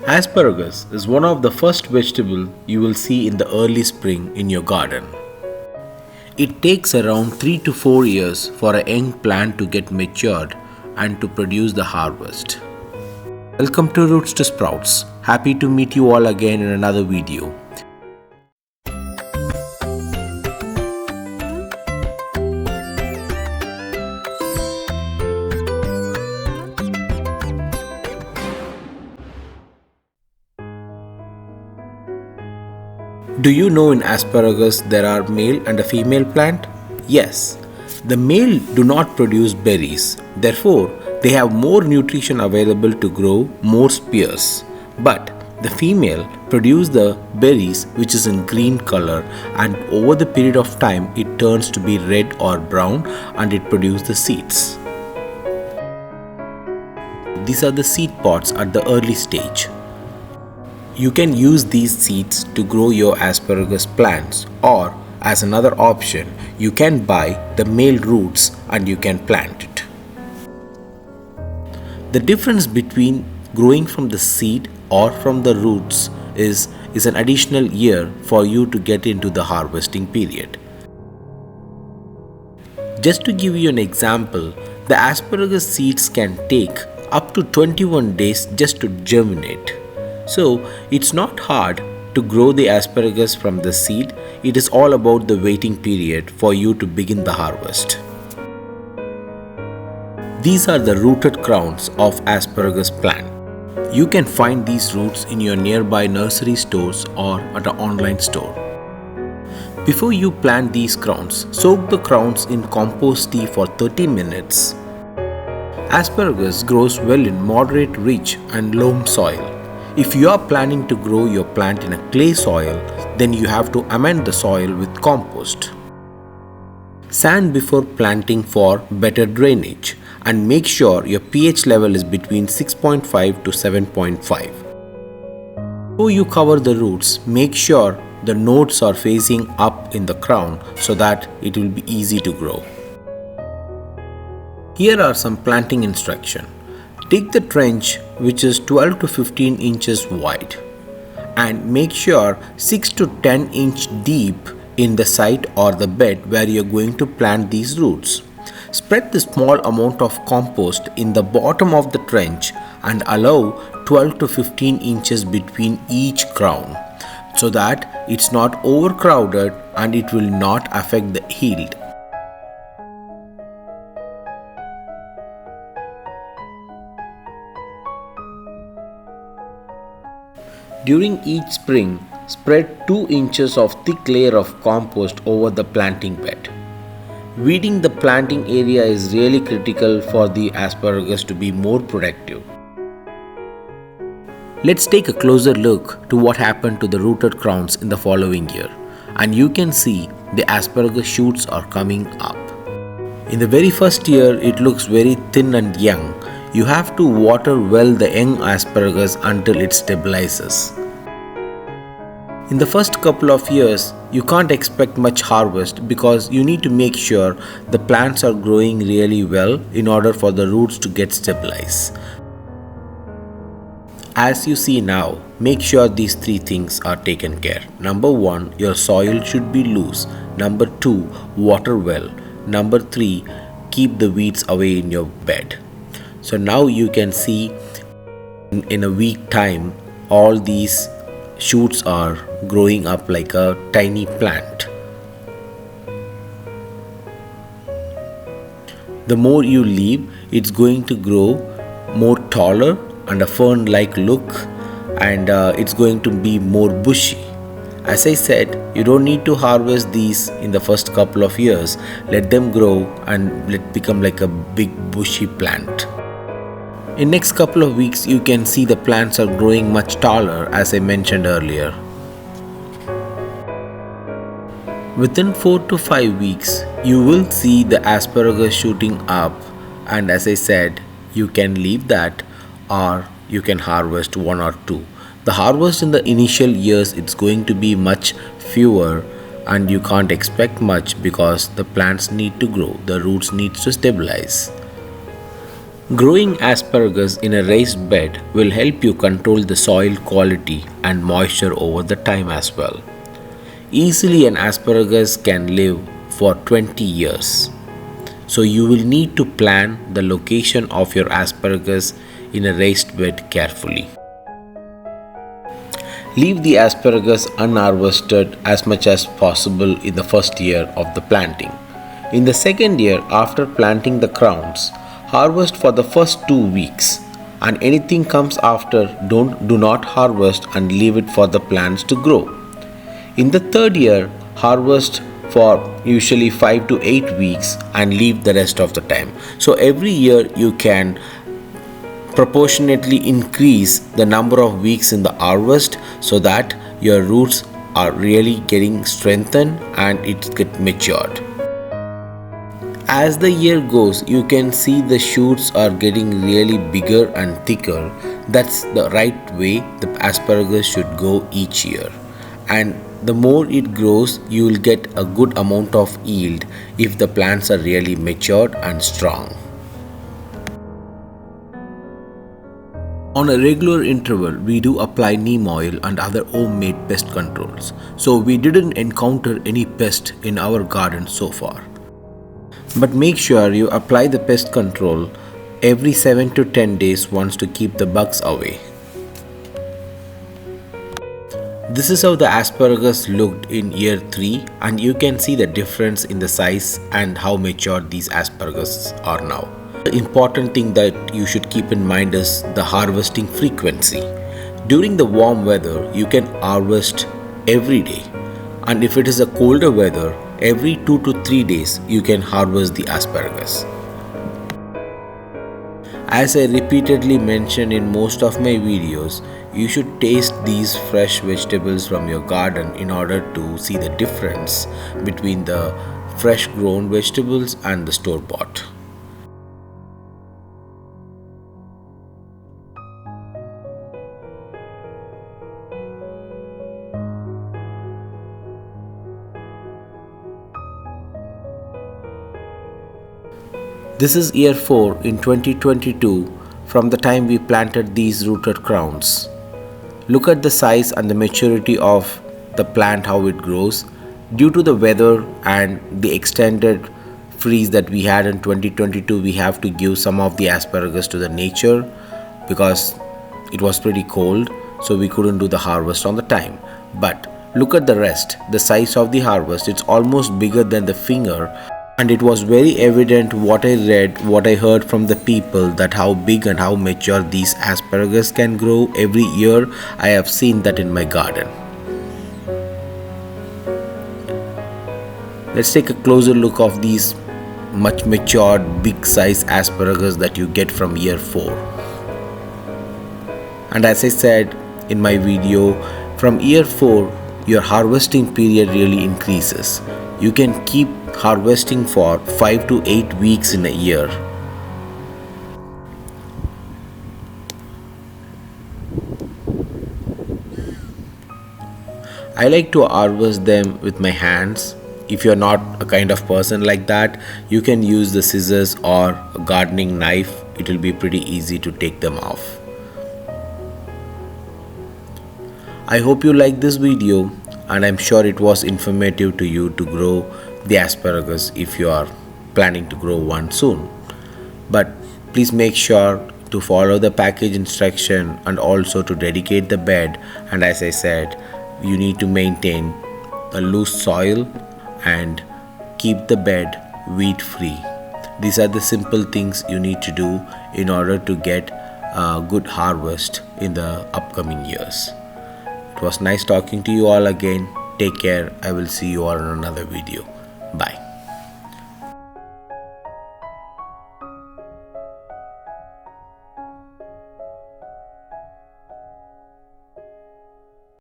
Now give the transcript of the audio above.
Asparagus is one of the first vegetables you will see in the early spring in your garden. It takes around 3 to 4 years for a young plant to get matured and to produce the harvest. Welcome to Roots to Sprouts. Happy to meet you all again in another video. Do you know in asparagus there are male and a female plant? Yes, the male do not produce berries, therefore they have more nutrition available to grow more spears. But the female produce the berries which is in green color, and over the period of time it turns to be red or brown and it produces the seeds. These are the seed pods at the early stage. You can use these seeds to grow your asparagus plants, or as another option, you can buy the male roots and you can plant it. The difference between growing from the seed or from the roots is an additional year for you to get into the harvesting period. Just to give you an example, the asparagus seeds can take up to 21 days just to germinate. So it's not hard to grow the asparagus from the seed. It is all about the waiting period for you to begin the harvest. These are the rooted crowns of asparagus plant. You can find these roots in your nearby nursery stores or at an online store. Before you plant these crowns, soak the crowns in compost tea for 30 minutes. Asparagus grows well in moderate, rich and loam soil. If you are planning to grow your plant in a clay soil, then you have to amend the soil with compost. Sand before planting for better drainage, and make sure your pH level is between 6.5 to 7.5. Before you cover the roots, make sure the nodes are facing up in the crown so that it will be easy to grow. Here are some planting instructions. Dig the trench which is 12 to 15 inches wide and make sure 6 to 10 inch deep in the site or the bed where you are going to plant these roots. Spread the small amount of compost in the bottom of the trench and allow 12 to 15 inches between each crown so that it's not overcrowded and it will not affect the yield. During each spring, spread 2 inches of thick layer of compost over the planting bed. Weeding the planting area is really critical for the asparagus to be more productive. Let's take a closer look to what happened to the rooted crowns in the following year, and you can see the asparagus shoots are coming up. In the very first year, it looks very thin and young. You have to water well the young asparagus until it stabilizes. In the first couple of years, you can't expect much harvest because you need to make sure the plants are growing really well in order for the roots to get stabilized. As you see now, make sure these 3 things are taken care. Number 1, your soil should be loose. Number 2, water well. Number 3, keep the weeds away in your bed. So now you can see in a week time all these shoots are growing up like a tiny plant. The more you leave, it's going to grow more taller and a fern-like look, and it's going to be more bushy. As I said, you don't need to harvest these in the first couple of years. Let them grow and let become like a big bushy plant. In next couple of weeks, you can see the plants are growing much taller, as I mentioned earlier. Within 4 to 5 weeks, you will see the asparagus shooting up, and as I said, you can leave that or you can harvest 1 or 2. The harvest in the initial years, it's going to be much fewer and you can't expect much because the plants need to grow, the roots need to stabilize. Growing asparagus in a raised bed will help you control the soil quality and moisture over the time as well. Easily, an asparagus can live for 20 years. So you will need to plan the location of your asparagus in a raised bed carefully. Leave the asparagus unharvested as much as possible in the first year of the planting. In the second year after planting the crowns, harvest for the first 2 weeks, and anything comes after do not harvest and leave it for the plants to grow. In the third year, harvest for usually 5 to 8 weeks and leave the rest of the time. So every year you can proportionately increase the number of weeks in the harvest so that your roots are really getting strengthened and it get matured. As the year goes, you can see the shoots are getting really bigger and thicker. That's the right way the asparagus should go each year. And the more it grows, you will get a good amount of yield if the plants are really matured and strong. On a regular interval, we do apply neem oil and other homemade pest controls. So we didn't encounter any pest in our garden so far. But make sure you apply the pest control every 7 to 10 days once to keep the bugs away. This is how the asparagus looked in year 3, and you can see the difference in the size and how mature these asparagus are now. The important thing that you should keep in mind is the harvesting frequency. During the warm weather, you can harvest every day, and if it is a colder weather, every 2 to 3 days you can harvest the asparagus. As I repeatedly mention in most of my videos, you should taste these fresh vegetables from your garden in order to see the difference between the fresh grown vegetables and the store bought. This is year 4 in 2022 from the time we planted these rooted crowns. Look at the size and the maturity of the plant, how it grows. Due to the weather and the extended freeze that we had in 2022, we have to give some of the asparagus to the nature because it was pretty cold, so we couldn't do the harvest on the time. But look at the rest, the size of the harvest, it's almost bigger than the finger. And it was very evident what I read, what I heard from the people, that how big and how mature these asparagus can grow every year. I have seen that in my garden. Let's take a closer look of these much matured big size asparagus that you get from year 4. And as I said in my video, from year 4 your harvesting period really increases. You can keep harvesting for 5 to 8 weeks in a year. I like to harvest them with my hands. If you're not a kind of person like that, you can use the scissors or a gardening knife. It will be pretty easy to take them off. I hope you like this video, and I'm sure it was informative to you to grow the asparagus if you are planning to grow one soon. But please make sure to follow the package instruction and also to dedicate the bed. And as I said, you need to maintain a loose soil and keep the bed weed free. These are the simple things you need to do in order to get a good harvest in the upcoming years. It was nice talking to you all again. Take care. I will see you all in another video. Bye.